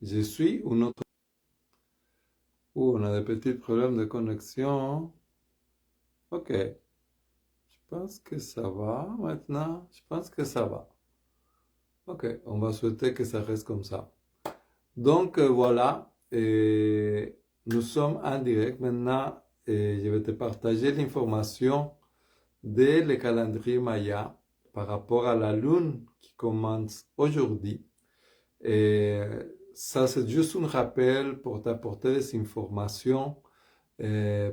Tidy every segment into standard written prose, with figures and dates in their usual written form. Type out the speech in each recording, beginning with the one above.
Je suis ou notre... on a des petits problèmes de connexion. Ok, je pense que ça va maintenant. Je pense que ça va. Ok, on va souhaiter que ça reste comme ça. Donc voilà, nous sommes en direct maintenant. Et je vais te partager l'information dès le calendrier Maya par rapport à la lune qui commence aujourd'hui. Et ça, c'est juste un rappel pour t'apporter des informations,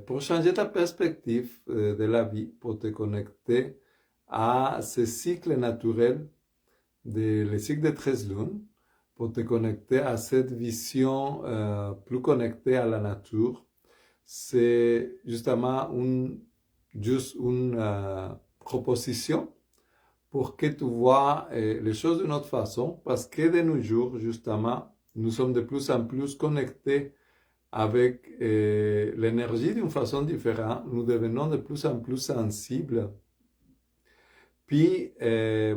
pour changer ta perspective de la vie, pour te connecter à ce cycle naturel, le cycle des 13 lunes, pour te connecter à cette vision plus connectée à la nature. C'est justement juste une proposition pour que tu vois les choses d'une autre façon, parce que de nos jours, justement, nous sommes de plus en plus connectés avec l'énergie d'une façon différente. Nous devenons de plus en plus sensibles. Puis,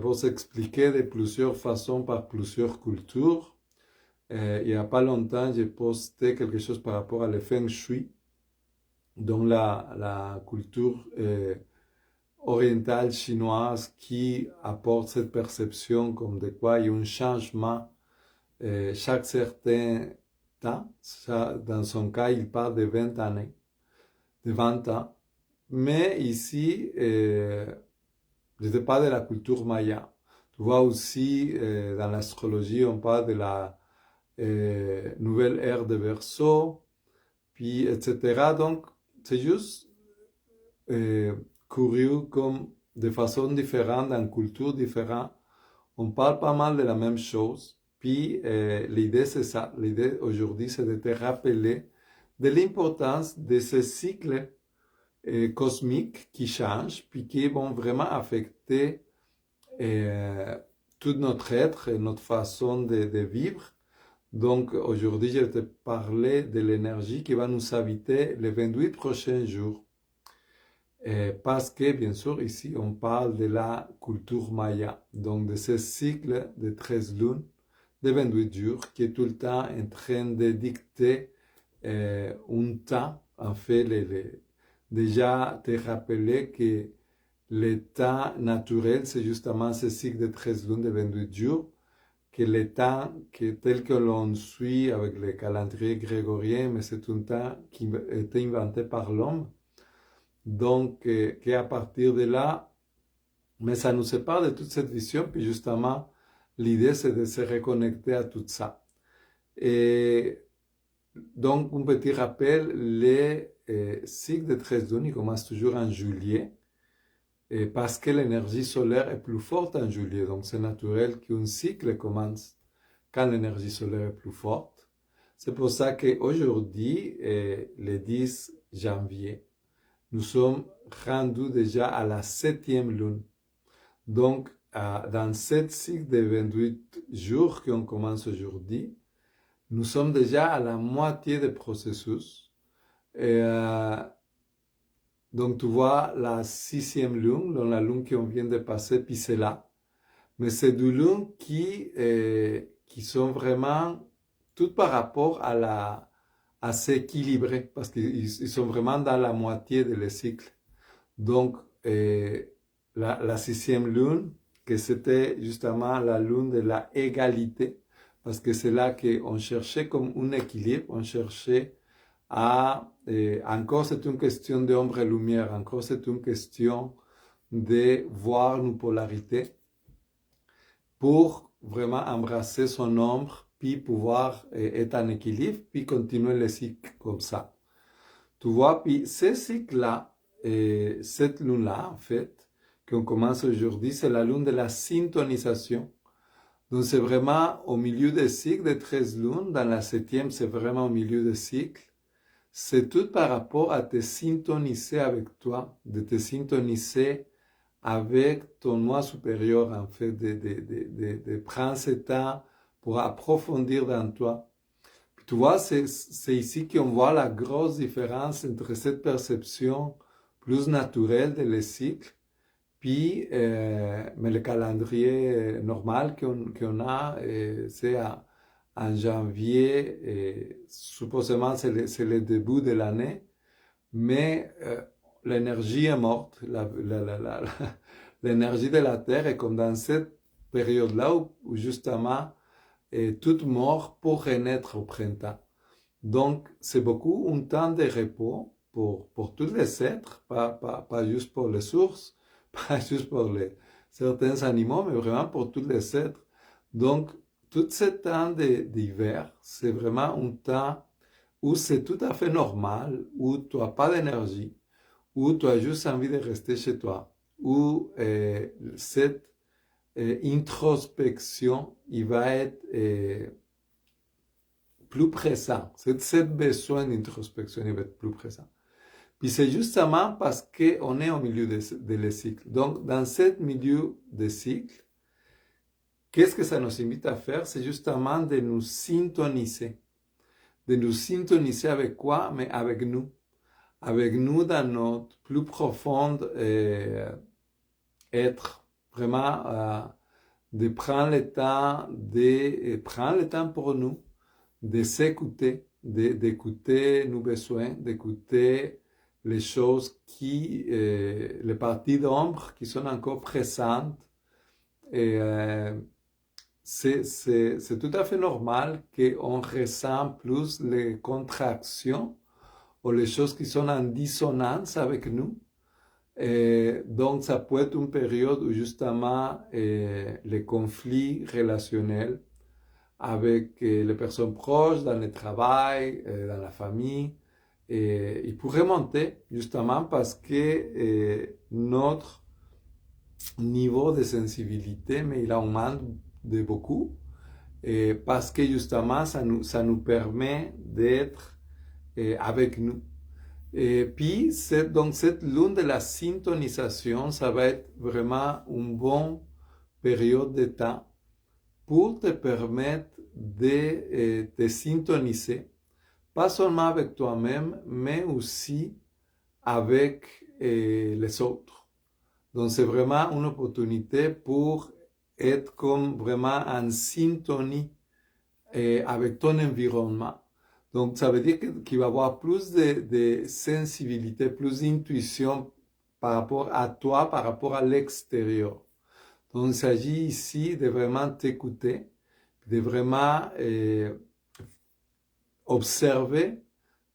vous expliquer de plusieurs façons par plusieurs cultures. Il n'y a pas longtemps, j'ai posté quelque chose par rapport à le Feng Shui, dont la culture orientale chinoise qui apporte cette perception comme de quoi il y a un changement chaque certain temps. Ça, dans son cas, il parle de 20 années, de 20 ans. Mais ici, je ne parle de la culture maya. Tu vois aussi, dans l'astrologie, on parle de la nouvelle ère de Verseau, puis etc. Donc, c'est juste euh, curieux comme de façon différente, dans culture différente, on parle pas mal de la même chose. Puis l'idée c'est ça. L'idée aujourd'hui c'est de te rappeler de l'importance de ces cycles cosmiques qui changent, puis qui vont vraiment affecter euh, tout notre être et notre façon de vivre. Donc aujourd'hui je vais te parler de l'énergie qui va nous habiter les 28 prochains jours. Parce que, bien sûr, ici, on parle de la culture maya, donc de ce cycle de 13 lunes, de 28 jours, qui est tout le temps en train de dicter un temps. En fait, déjà te rappeler que le temps naturel, c'est justement ce cycle de 13 lunes, de 28 jours, que le temps tel que l'on suit avec le calendrier grégorien, mais c'est un temps qui a été inventé par l'homme. Donc, qu'à partir de là, mais ça nous sépare de toute cette vision, puis justement, l'idée, c'est de se reconnecter à tout ça. Et donc, un petit rappel, les cycles de 13 lunes, ils commencent toujours en juillet, et parce que l'énergie solaire est plus forte en juillet, donc c'est naturel qu'un cycle commence quand l'énergie solaire est plus forte. C'est pour ça qu'aujourd'hui, le 10 janvier, nous sommes rendus déjà à la 7e lune. Donc, dans cette cycle de 28 jours qu'on commence aujourd'hui, nous sommes déjà à la moitié du processus. Et, donc, tu vois la 6e lune, dans la lune qu'on vient de passer, puis c'est là. Mais c'est des lunes qui sont vraiment toutes par rapport à s'équilibrer, parce qu'ils sont vraiment dans la moitié de le cycle. Donc, la 6e lune, que c'était justement la lune de la égalité, parce que c'est là qu'on cherchait comme un équilibre, on cherchait encore c'est une question d'ombre et lumière, encore c'est une question de voir nos polarités pour vraiment embrasser son ombre, puis pouvoir être en équilibre, puis continuer le cycle comme ça. Tu vois, puis ce cycle-là, cette lune-là, en fait, qu'on commence aujourd'hui, c'est la lune de la syntonisation. Donc, c'est vraiment au milieu des cycles de 13 lunes. Dans la 7e, c'est vraiment au milieu des cycles. C'est tout par rapport à te syntoniser avec toi, de te syntoniser avec ton moi supérieur, en fait, de prendre ce temps pour approfondir dans toi. Tu vois, c'est ici qu'on voit la grosse différence entre cette perception plus naturelle de les cycles, puis mais le calendrier normal qu'on a, c'est en janvier, supposément c'est le début de l'année, mais l'énergie est morte, l'énergie de la Terre est comme dans cette période-là où justement tout mort pour renaître au printemps. Donc c'est beaucoup un temps de repos pour tous les êtres, pas juste pour les sources, pas juste pour certains animaux, mais vraiment pour tous les êtres. Donc tout ce temps d'hiver, c'est vraiment un temps où c'est tout à fait normal, où tu n'as pas d'énergie, où tu as juste envie de rester chez toi, où cette introspection, il va être plus présent. Cette besoin d'introspection, il va être plus présent. Puis c'est justement parce qu'on est au milieu de les cycles. Donc, dans ce milieu des cycles, qu'est-ce que ça nous invite à faire? C'est justement de nous syntoniser. De nous syntoniser avec quoi? Mais avec nous. Avec nous dans notre plus profond être. Vraiment, de prendre le temps pour nous, de s'écouter, d'écouter nos besoins, d'écouter les choses les parties d'ombre qui sont encore présentes. Et c'est tout à fait normal qu'on ressent plus les contractions ou les choses qui sont en dissonance avec nous. Et donc, ça peut être une période où justement les conflits relationnels avec les personnes proches, dans le travail, dans la famille, ils pourraient monter justement parce que notre niveau de sensibilité, mais il augmente de beaucoup, et parce que justement ça nous permet d'être avec nous. Et puis, donc cette lune de la syntonisation, ça va être vraiment une bonne période de temps pour te permettre de te syntoniser, pas seulement avec toi-même, mais aussi avec les autres. Donc, c'est vraiment une opportunité pour être comme vraiment en syntonie avec ton environnement. Donc, ça veut dire qu'il va y avoir plus de sensibilité, plus d'intuition par rapport à toi, par rapport à l'extérieur. Donc, il s'agit ici de vraiment t'écouter, de vraiment observer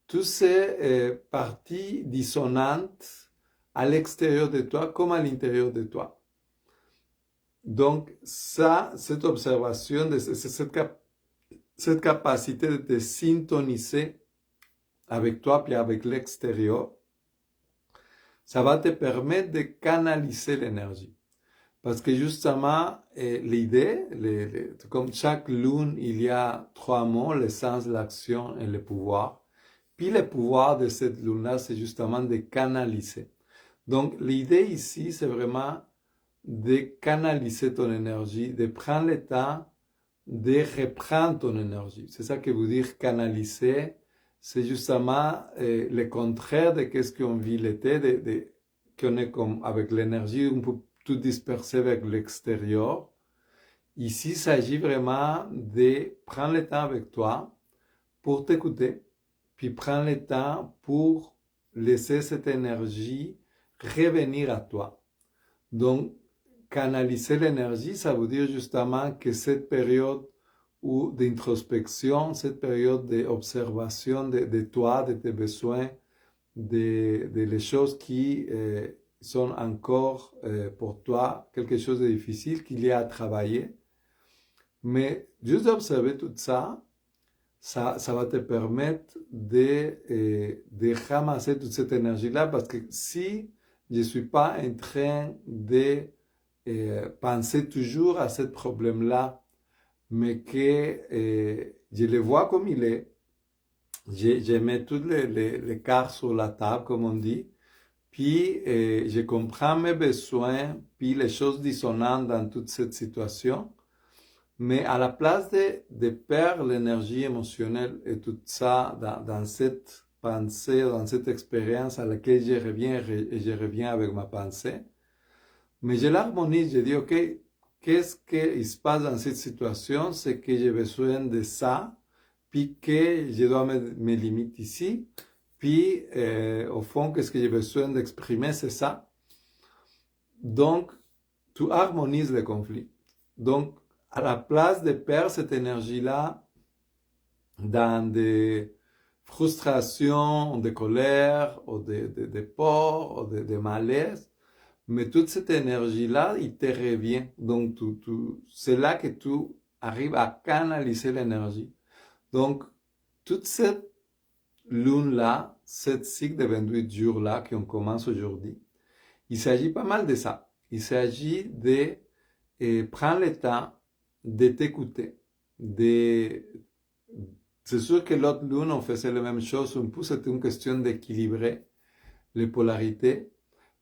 toutes ces parties dissonantes à l'extérieur de toi comme à l'intérieur de toi. Donc, cette observation, cette capacité de te syntoniser avec toi puis avec l'extérieur, ça va te permettre de canaliser l'énergie. Parce que justement, l'idée, comme chaque lune, il y a 3 mots, l'essence, l'action et le pouvoir. Puis le pouvoir de cette lune-là, c'est justement de canaliser. Donc, l'idée ici, c'est vraiment de canaliser ton énergie, de prendre le temps de reprendre ton énergie. C'est ça que veut dire canaliser. C'est justement le contraire de ce qu'on vit l'été, qu'on est comme avec l'énergie un peu tout dispersé avec l'extérieur. Ici, il s'agit vraiment de prendre le temps avec toi pour t'écouter, puis prendre le temps pour laisser cette énergie revenir à toi. Donc, canaliser l'énergie, ça veut dire justement que cette période d'introspection, cette période d'observation de toi, de tes besoins, de les choses qui sont encore pour toi quelque chose de difficile qu'il y a à travailler. Mais juste d'observer tout ça, ça va te permettre de ramasser toute cette énergie-là, parce que si je ne suis pas en train de penser toujours à ce problème-là, mais que je le vois comme il est, je mets toutes les cartes sur la table, comme on dit, puis je comprends mes besoins, puis les choses dissonantes dans toute cette situation. Mais à la place de perdre l'énergie émotionnelle et tout ça dans cette pensée, dans cette expérience à laquelle je reviens et je reviens avec ma pensée, mais je l'harmonise, je dis, ok, qu'est-ce qui se passe dans cette situation, c'est que j'ai besoin de ça, puis que je dois me limiter ici, puis au fond, qu'est-ce que j'ai besoin d'exprimer, c'est ça. Donc, tu harmonises le conflit. Donc, à la place de perdre cette énergie-là dans des frustrations, de colère, ou de peur, ou de malaise, mais toute cette énergie-là, il te revient. Donc, c'est là que tu arrives à canaliser l'énergie. Donc, toute cette lune-là, cette cycle de 28 jours-là qu'on commence aujourd'hui, il s'agit pas mal de ça. Il s'agit de prendre le temps de t'écouter. C'est sûr que l'autre lune, on faisait la même chose. Un peu, c'était une question d'équilibrer les polarités.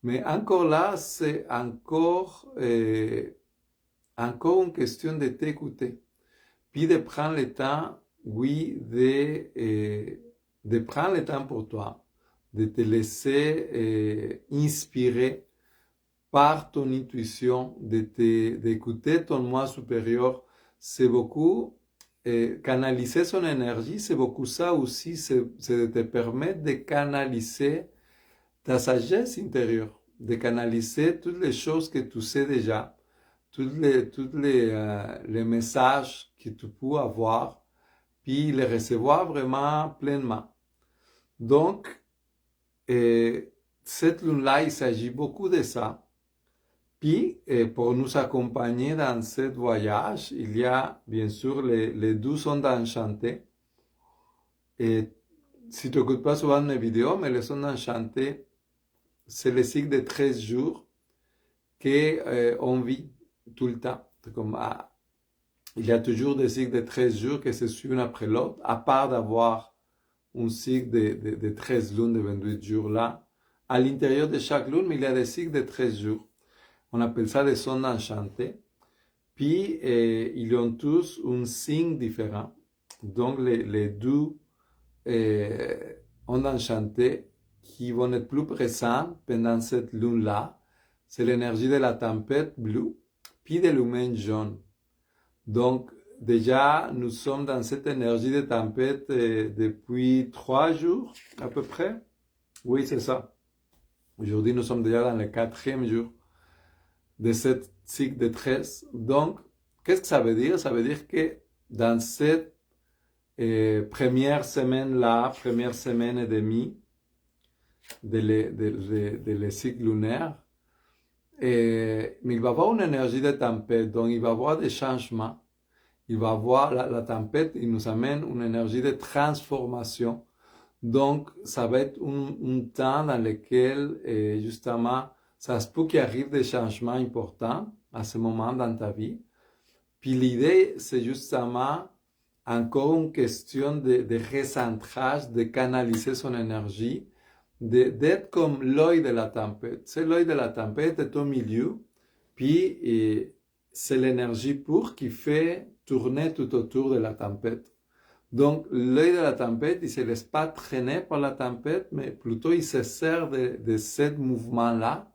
Mais encore là, c'est encore une question de t'écouter. Puis de prendre le temps, oui, de prendre le temps pour toi, de te laisser inspirer par ton intuition, d'écouter ton moi supérieur. C'est beaucoup, canaliser son énergie, c'est beaucoup ça aussi, c'est de te permettre de canaliser ta sagesse intérieure, de canaliser toutes les choses que tu sais déjà, tous les messages que tu peux avoir, puis les recevoir vraiment pleinement. Donc, cette lune-là, il s'agit beaucoup de ça. Puis, pour nous accompagner dans ce voyage, il y a bien sûr les 12 ondes enchantées. Et si tu n'écoutes pas souvent mes vidéos, mais les ondes enchantées, c'est le cycle de 13 jours qu'on vit tout le temps. Comme, il y a toujours des cycles de 13 jours qui se suivent après l'autre, à part d'avoir un cycle de 13 lunes de 28 jours là. À l'intérieur de chaque lune, il y a des cycles de 13 jours. On appelle ça des ondes enchantées. Puis, ils ont tous un signe différent. Donc, les deux ondes enchantées qui vont être plus présentes pendant cette lune-là, c'est l'énergie de la tempête bleue, puis de l'humain jaune. Donc, déjà, nous sommes dans cette énergie de tempête depuis 3 jours, à peu près. Oui, c'est ça. Aujourd'hui, nous sommes déjà dans le 4e jour de cette cycle de 13. Donc, qu'est-ce que ça veut dire? Ça veut dire que dans cette première semaine-là, première semaine et demie de le cycle lunaire, mais il va y avoir une énergie de tempête, donc il va y avoir des changements. Il va y avoir la tempête, il nous amène une énergie de transformation. Donc, ça va être un temps dans lequel, justement, ça se peut qu'il arrive des changements importants à ce moment dans ta vie. Puis l'idée, c'est justement encore une question de recentrage, de canaliser son énergie, d'être comme l'œil de la tempête. C'est l'œil de la tempête est au milieu, puis c'est l'énergie pure qui fait tourner tout autour de la tempête. Donc, l'œil de la tempête, il ne se laisse pas traîner par la tempête, mais plutôt il se sert de ce mouvement-là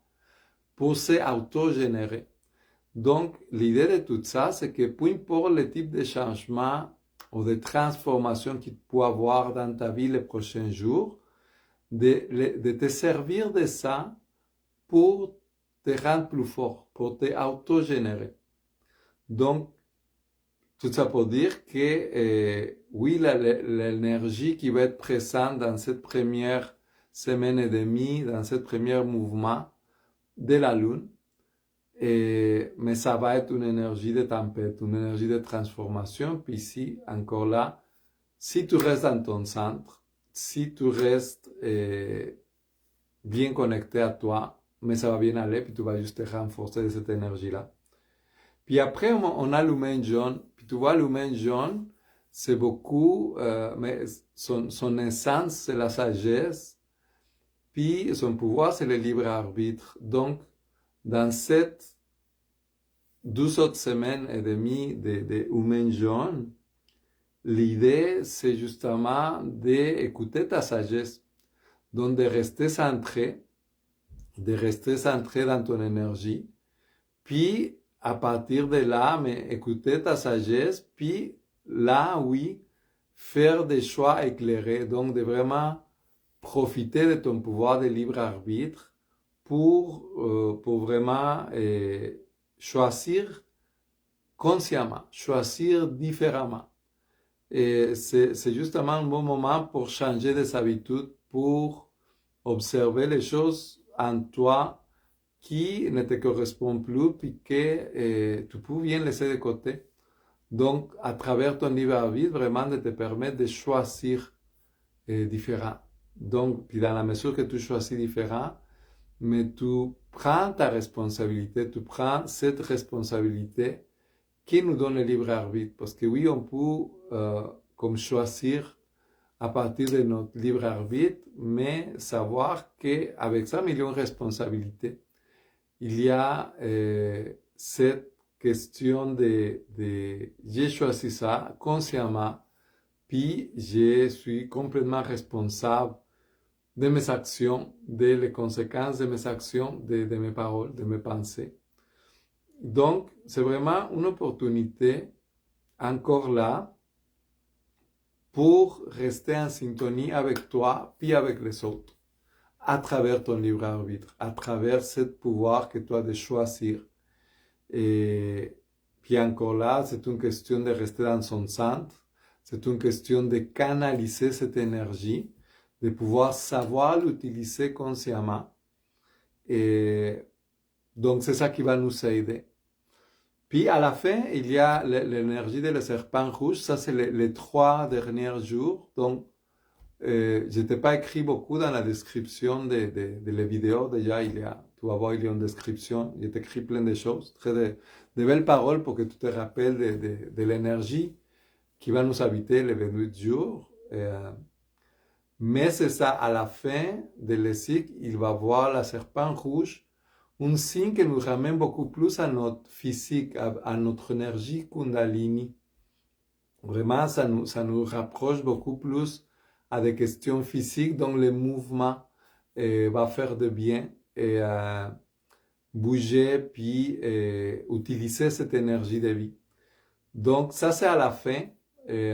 pour s'auto-générer. Donc, l'idée de tout ça, c'est que peu importe le type de changement ou de transformation qu'il peut avoir dans ta vie les prochains jours, de te servir de ça pour te rendre plus fort, pour te auto-générer. Donc, tout ça pour dire que, oui, l'énergie qui va être présente dans cette première semaine et demie, dans ce premier mouvement de la Lune, mais ça va être une énergie de tempête, une énergie de transformation. Puis ici, encore là, si tu restes dans ton centre, si tu restes bien connecté à toi, mais ça va bien aller, puis tu vas juste te renforcer de cette énergie-là. Puis après, on a l'humain jaune. Puis tu vois, l'humain jaune, c'est beaucoup, mais son essence, c'est la sagesse. Puis son pouvoir, c'est le libre arbitre. Donc, dans cette 12 autres semaines et demie de humain jaune, l'idée, c'est justement d'écouter ta sagesse. Donc, de rester centré dans ton énergie. Puis, à partir de là, mais écouter ta sagesse, puis là, oui, faire des choix éclairés, donc de vraiment profiter de ton pouvoir de libre arbitre pour vraiment choisir consciemment, choisir différemment. Et c'est justement un bon moment pour changer des habitudes, pour observer les choses en toi qui ne te correspondent plus, puis que tu peux bien laisser de côté. Donc, à travers ton libre arbitre, vraiment de te permettre de choisir différent. Donc, puis dans la mesure que tu choisis différent, mais tu prends ta responsabilité, tu prends cette responsabilité qui nous donne le libre arbitre. Parce que oui, on peut comme choisir à partir de notre libre arbitre, mais savoir qu'avec ça, il y a une responsabilité. Il y a cette question de j'ai choisi ça consciemment, puis je suis complètement responsable de mes actions, des conséquences de mes actions, de mes paroles, de mes pensées. Donc, c'est vraiment une opportunité encore là pour rester en syntonie avec toi, puis avec les autres, à travers ton libre arbitre, à travers ce pouvoir que tu as de choisir. Et puis encore là, c'est une question de rester dans son centre, c'est une question de canaliser cette énergie, de pouvoir savoir l'utiliser consciemment. Et donc, c'est ça qui va nous aider. Puis à la fin, il y a l'énergie de le serpent rouge. Ça, c'est les 3 derniers jours. Donc, je n'ai pas écrit beaucoup dans la description de les vidéos. Déjà, tu vas voir, il y a une description. J'ai écrit plein de choses, de belles paroles pour que tu te rappelles de l'énergie qui va nous habiter les 28 jours. Mais c'est ça, à la fin de l'cycle, il va voir la serpent rouge, un signe qui nous ramène beaucoup plus à notre physique, à notre énergie Kundalini. Vraiment, ça nous rapproche beaucoup plus à des questions physiques dont le mouvement va faire de bien et bouger puis utiliser cette énergie de vie. Donc, ça c'est à la fin. Et,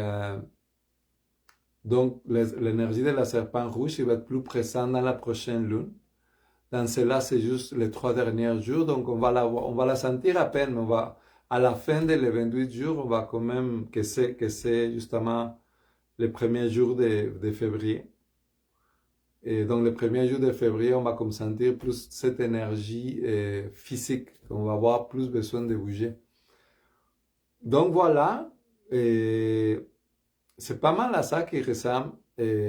donc, l'énergie de la serpent rouge il va être plus présente dans la prochaine lune. Dans cela, c'est juste les 3 derniers jours, donc on va la sentir à peine, mais à la fin des 28 jours, on va quand même, que c'est justement les premiers jours de février. Et donc, les premiers jours de février, on va comme sentir plus cette énergie physique, on va avoir plus besoin de bouger. Donc voilà, c'est pas mal à ça qui ressemble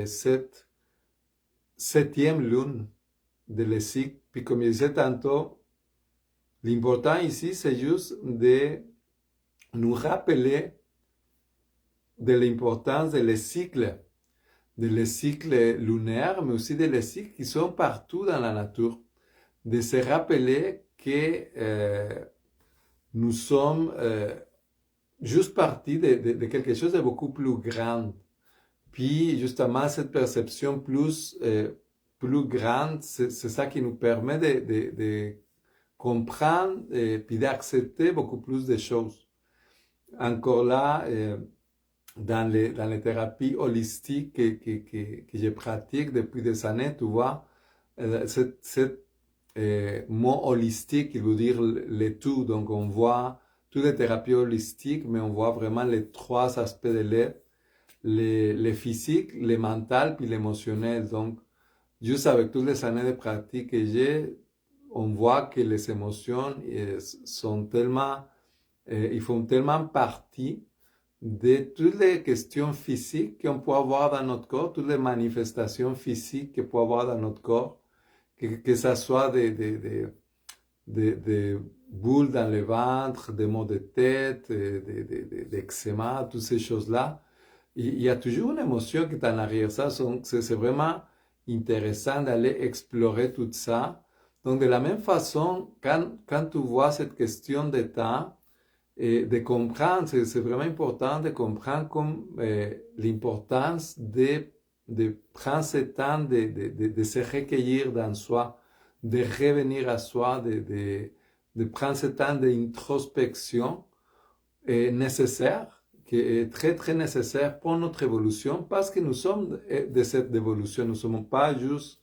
cette 7e lune de l'cycle. Puis comme je disais tantôt, l'important ici, c'est juste de nous rappeler de l'importance des cycles lunaires, mais aussi des cycles qui sont partout dans la nature. De se rappeler que nous sommes juste partie de quelque chose de beaucoup plus grand. Puis justement, cette perception plus grande, c'est ça qui nous permet de comprendre et puis d'accepter beaucoup plus de choses. Encore là, dans les thérapies holistiques que je pratique depuis des années, tu vois, cet mot holistique, il veut dire le tout. Donc on voit toutes les thérapies holistiques, mais on voit vraiment les 3 aspects de l'être, le physique, le mental, puis l'émotionnel. Donc, juste avec toutes les années de pratique que j'ai, on voit que les émotions ils font tellement partie de toutes les questions physiques qu'on peut avoir dans notre corps, toutes les manifestations physiques qu'on peut avoir dans notre corps, que ça soit des boules dans le ventre, des maux de tête, des eczéma, toutes ces choses-là. Il y a toujours une émotion qui est en arrière ça, c'est vraiment intéressant d'aller explorer tout ça. Donc, de la même façon, quand tu vois cette question de temps, et de comprendre, c'est vraiment important de comprendre comme l'importance de prendre ce temps de se recueillir dans soi, de revenir à soi, de prendre ce temps d'introspection nécessaire, qui est très très nécessaire pour notre évolution, parce que nous sommes de cette évolution. Nous ne sommes pas juste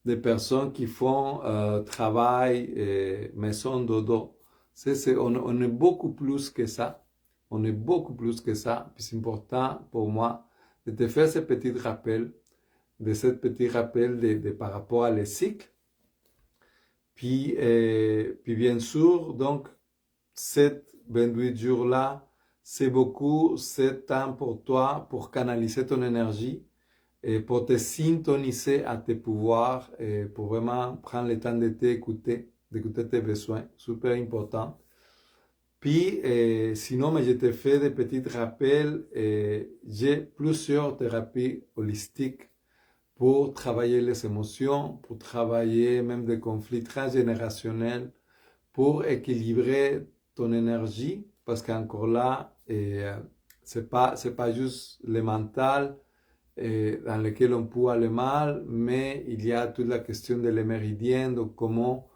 des personnes qui font travail, maison, dodo. On est beaucoup plus que ça. On est beaucoup plus que ça. Puis c'est important pour moi de te faire ce petit rappel, par rapport à les cycles. Puis bien sûr, donc, ces 28 jours-là, c'est beaucoup, c'est temps pour toi, pour canaliser ton énergie, et pour te syntoniser à tes pouvoirs, et pour vraiment prendre le temps de t'écouter, d'écouter tes besoins, super important. Puis, sinon, mais je te fais des petits rappels, j'ai plusieurs thérapies holistiques pour travailler les émotions, pour travailler même des conflits transgénérationnels, pour équilibrer ton énergie, parce qu'encore là, c'est pas juste le mental dans lequel on peut aller mal, mais il y a toute la question de les méridiens, donc comment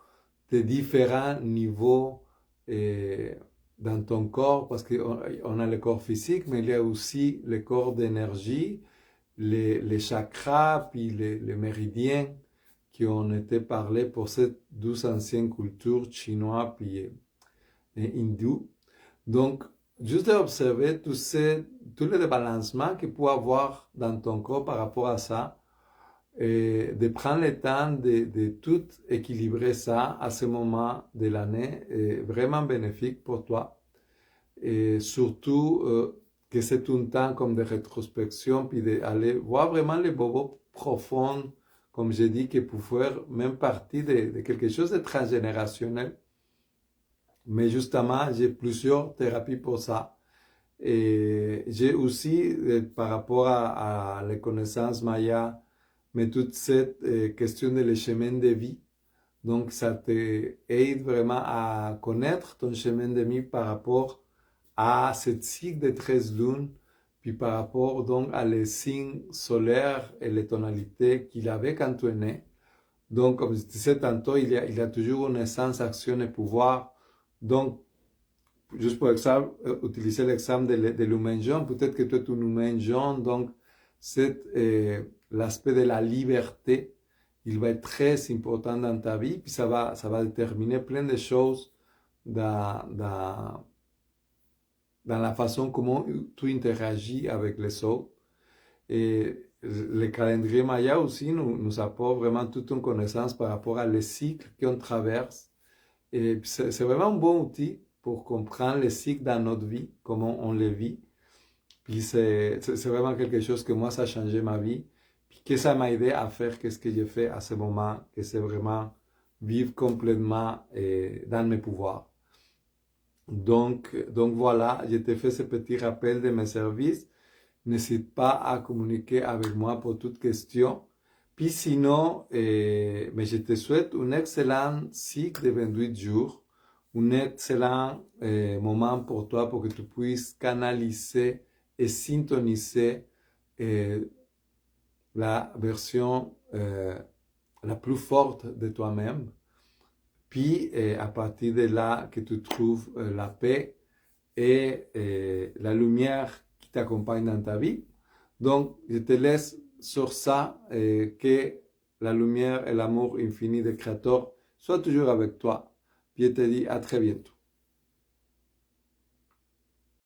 tes différents niveaux dans ton corps, parce qu'on a le corps physique, mais il y a aussi le corps d'énergie, les chakras, puis les méridiens qui ont été parlés pour ces 12 anciennes cultures chinoises puis hindoues. Donc, juste d'observer tous les débalancements qu'il peut y avoir dans ton corps par rapport à ça, et de prendre le temps de tout équilibrer ça à ce moment de l'année est vraiment bénéfique pour toi. Et surtout que c'est un temps comme de rétrospection, puis d'aller voir vraiment les bobos profonds, comme j'ai dit, qui peuvent faire même partie de quelque chose de transgénérationnel. Mais justement, j'ai plusieurs thérapies pour ça. Et j'ai aussi, par rapport à les connaissances Maya, mais toute cette question de les chemins de vie. Donc, ça t'aide vraiment à connaître ton chemin de vie par rapport à ce cycle de 13 lunes, puis par rapport donc à les signes solaires et les tonalités qu'il avait quand tu es né. Donc, comme je disais tantôt, il y a toujours une essence, action et pouvoir. Donc, juste pour exemple, utiliser l'exemple de l'humain jaune, peut-être que tu es un humain jaune, donc l'aspect de la liberté, il va être très important dans ta vie, puis ça va déterminer plein de choses dans la façon comment tu interagis avec les autres. Et le calendrier Maya aussi nous apporte vraiment toute une connaissance par rapport à les cycles qu'on traverse. Et c'est vraiment un bon outil pour comprendre les cycles dans notre vie, comment on les vit. Puis c'est vraiment quelque chose que moi, ça a changé ma vie. Puis que ça m'a aidé à faire ce que j'ai fait à ce moment, que c'est vraiment vivre complètement dans mes pouvoirs. Donc voilà, je t'ai fait ce petit rappel de mes services. N'hésite pas à communiquer avec moi pour toute question. Puis sinon, mais je te souhaite un excellent cycle de 28 jours, un excellent moment pour toi pour que tu puisses canaliser et syntoniser la version la plus forte de toi-même. Puis à partir de là, que tu trouves la paix et la lumière qui t'accompagne dans ta vie. Donc, je te laisse sur ça, que la lumière et l'amour infini du Créateur soient toujours avec toi. Puis je te dis à très bientôt.